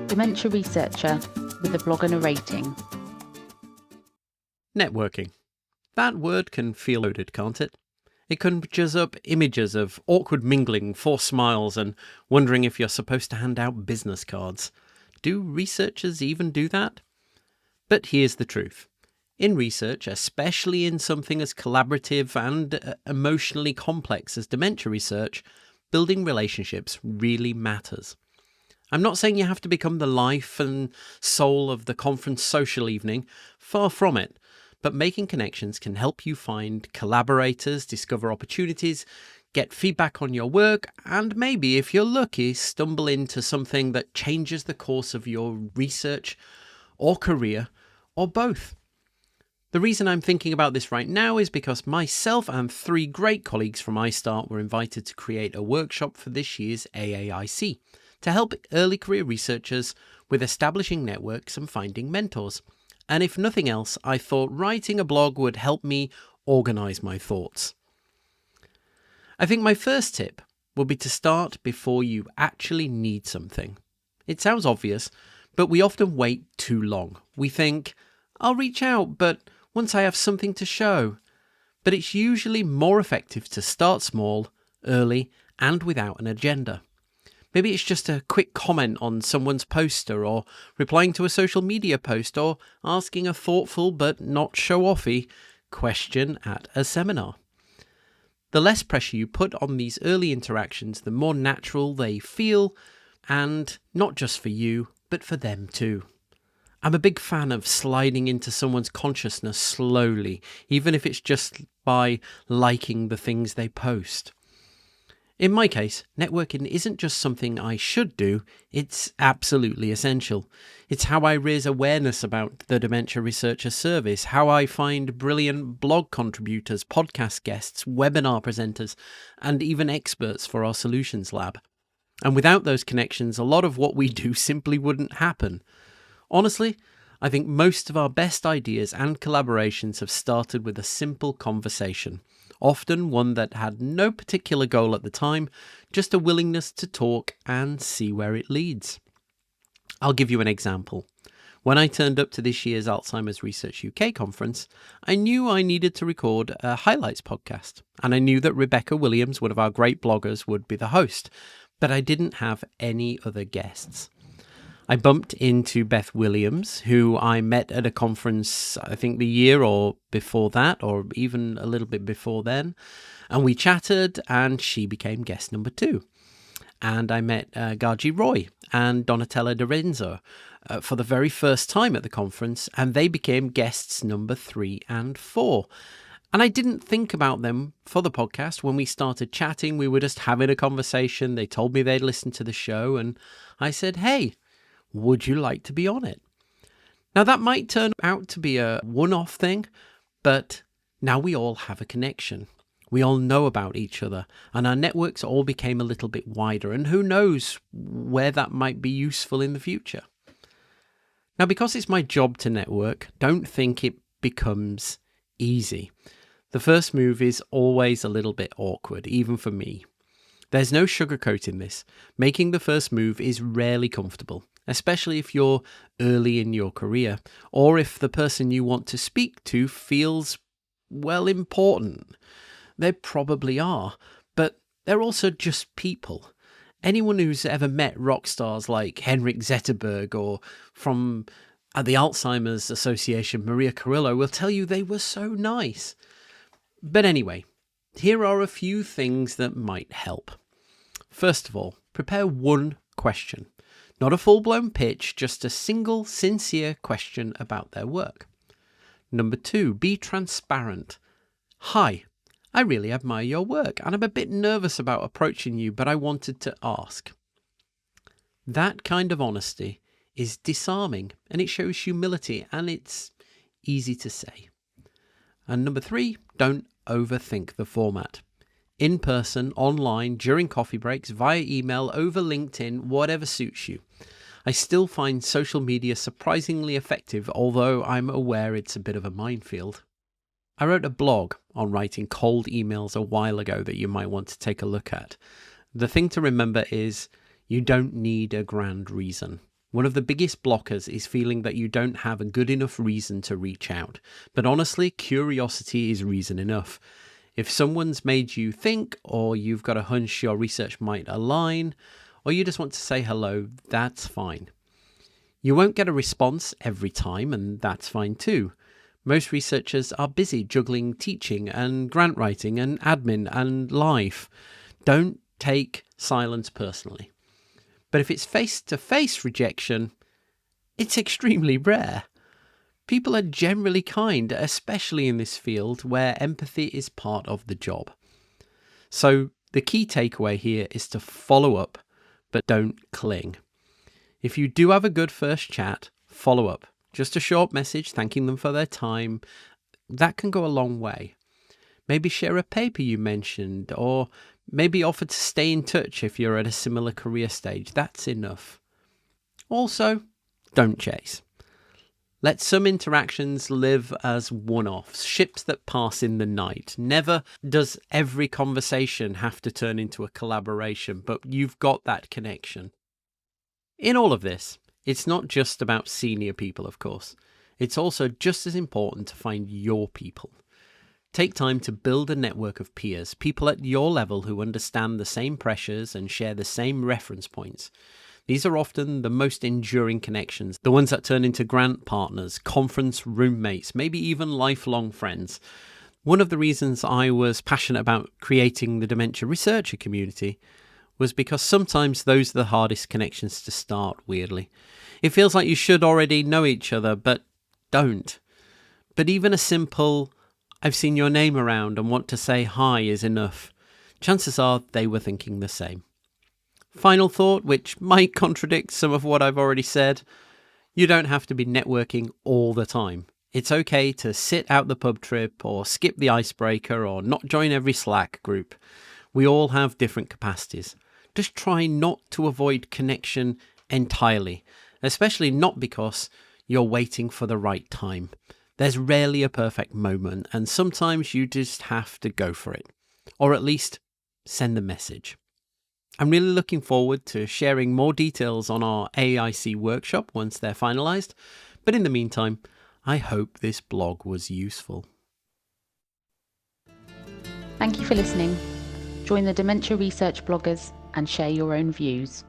Dementia Researcher with a blog and a rating. Networking. That word can feel loaded, can't it? It conjures up images of awkward mingling, forced smiles, and wondering if you're supposed to hand out business cards. Do researchers even do that? But here's the truth. In research, especially in something as collaborative and emotionally complex as dementia research, building relationships really matters. I'm not saying you have to become the life and soul of the conference social evening, far from it, but making connections can help you find collaborators, discover opportunities, get feedback on your work, and maybe, if you're lucky, stumble into something that changes the course of your research or career, or both. The reason I'm thinking about this right now is because myself and 3 great colleagues from iStart were invited to create a workshop for this year's AAIC to help early career researchers with establishing networks and finding mentors. And if nothing else, I thought writing a blog would help me organise my thoughts. I think my first tip would be to start before you actually need something. It sounds obvious, but we often wait too long. We think, I'll reach out, but once I have something to show. But it's usually more effective to start small, early, and without an agenda. Maybe it's just a quick comment on someone's poster, or replying to a social media post, or asking a thoughtful but not show-offy question at a seminar. The less pressure you put on these early interactions, the more natural they feel, and not just for you, but for them too. I'm a big fan of sliding into someone's consciousness slowly, even if it's just by liking the things they post. In my case, networking isn't just something I should do, it's absolutely essential. It's how I raise awareness about the Dementia Researcher service, how I find brilliant blog contributors, podcast guests, webinar presenters, and even experts for our solutions lab. And without those connections, a lot of what we do simply wouldn't happen. Honestly, I think most of our best ideas and collaborations have started with a simple conversation. Often one that had no particular goal at the time, just a willingness to talk and see where it leads. I'll give you an example. When I turned up to this year's Alzheimer's Research UK conference, I knew I needed to record a highlights podcast, and I knew that Rebecca Williams, one of our great bloggers, would be the host, but I didn't have any other guests. I bumped into Beth Williams, who I met at a conference, I think the year or before that, or even a little bit before then. And we chatted, and she became guest number 2. And I met Gargi Roy and Donatella Dorenzo for the very first time at the conference, and they became guests number 3 and 4. And I didn't think about them for the podcast. When we started chatting, we were just having a conversation. They told me they'd listened to the show, and I said, hey, would you like to be on it? Now, that might turn out to be a one-off thing, but now we all have a connection. We all know about each other, and our networks all became a little bit wider, and who knows where that might be useful in the future. Now, because it's my job to network, don't think it becomes easy. The first move is always a little bit awkward, even for me. There's no sugarcoating this. Making the first move is rarely comfortable, especially if you're early in your career, or if the person you want to speak to feels, well, important. They probably are, but they're also just people. Anyone who's ever met rock stars like Henrik Zetterberg or from the Alzheimer's Association, Maria Carrillo, will tell you they were so nice. But anyway, here are a few things that might help. First of all, prepare one question. Not a full-blown pitch, just a single, sincere question about their work. Number 2, be transparent. Hi, I really admire your work, and I'm a bit nervous about approaching you, but I wanted to ask. That kind of honesty is disarming, and it shows humility, and it's easy to say. And number 3, don't overthink the format. In person, online, during coffee breaks, via email, over LinkedIn, whatever suits you. I still find social media surprisingly effective, although I'm aware it's a bit of a minefield. I wrote a blog on writing cold emails a while ago that you might want to take a look at. The thing to remember is you don't need a grand reason. One of the biggest blockers is feeling that you don't have a good enough reason to reach out. But honestly, curiosity is reason enough. If someone's made you think, or you've got a hunch your research might align, or you just want to say hello, that's fine. You won't get a response every time, and that's fine too. Most researchers are busy juggling teaching and grant writing and admin and life. Don't take silence personally. But if it's face-to-face rejection, it's extremely rare. People are generally kind, especially in this field where empathy is part of the job. So the key takeaway here is to follow up, but don't cling. If you do have a good first chat, follow up. Just a short message thanking them for their time. That can go a long way. Maybe share a paper you mentioned, or maybe offer to stay in touch if you're at a similar career stage. That's enough. Also, don't chase. Let some interactions live as one-offs, ships that pass in the night. Never does every conversation have to turn into a collaboration, but you've got that connection. In all of this, it's not just about senior people, of course. It's also just as important to find your people. Take time to build a network of peers, people at your level who understand the same pressures and share the same reference points. These are often the most enduring connections, the ones that turn into grant partners, conference roommates, maybe even lifelong friends. One of the reasons I was passionate about creating the Dementia Researcher community was because sometimes those are the hardest connections to start, weirdly. It feels like you should already know each other, but don't. But even a simple, I've seen your name around and want to say hi is enough. Chances are they were thinking the same. Final thought, which might contradict some of what I've already said. You don't have to be networking all the time. It's okay to sit out the pub trip or skip the icebreaker or not join every Slack group. We all have different capacities. Just try not to avoid connection entirely, especially not because you're waiting for the right time. There's rarely a perfect moment, and sometimes you just have to go for it, or at least send the message. I'm really looking forward to sharing more details on our AIC workshop once they're finalised, but in the meantime, I hope this blog was useful. Thank you for listening. Join the Dementia Research bloggers and share your own views.